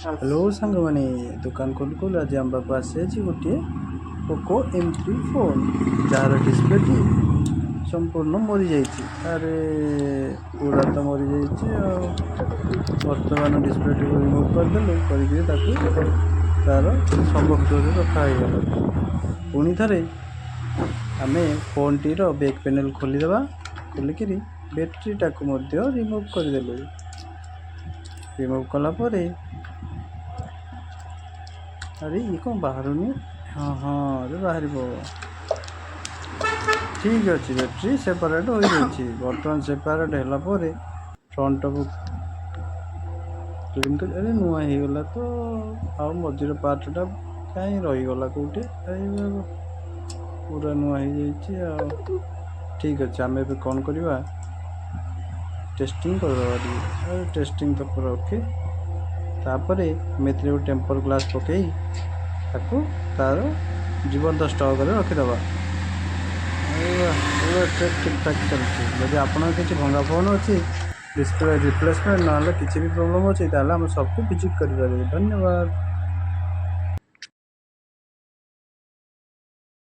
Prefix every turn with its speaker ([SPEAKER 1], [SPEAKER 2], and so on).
[SPEAKER 1] Hello सांग मैंने दुकान खोलु खोलु आज आम पाक आसी गोटे पोको M3 फोन जार डिस्प्लेटी संपूर्ण मरी जाइए। अरे पूरा तो मरी जाइए। बर्तमान डिस्प्लेटी को रिमूव करदेलु कर तार सबक रखागला। पुणी थे आम फोन टीर बैक पैनल खोलीदे खोलिक बैटेरीटा को रिमूव करदेलु। रिमूव कलापर अरे ये कौन बाहरुनी। हाँ हाँ अरे बाहर ठीक अच्छे बैटेरी सेपरेट हो जाए। बर्तमान सेपरेट है फ्रंट को क्लीन कर अरे नुआ हो गला तो आ मझीर पार्टा कहीं रहीगला कौटे पूरा नुआ हो जाए। ठीक अच्छे आम ए कौन करवा टेस्टिंग कर टेस्टिंग तो पूरा ओके। तापर मेरे गोटे टेम्पर ग्लास पकई तार जीवंत स्टक रखीदे। ठीक ठाक चलती। जब आपन किसी भंगा फोन अच्छी डिस्प्ले रिप्लेसमेंट ना किसी भी प्रॉब्लम अच्छी ताल आम सबको विजिट करें। धन्यवाद।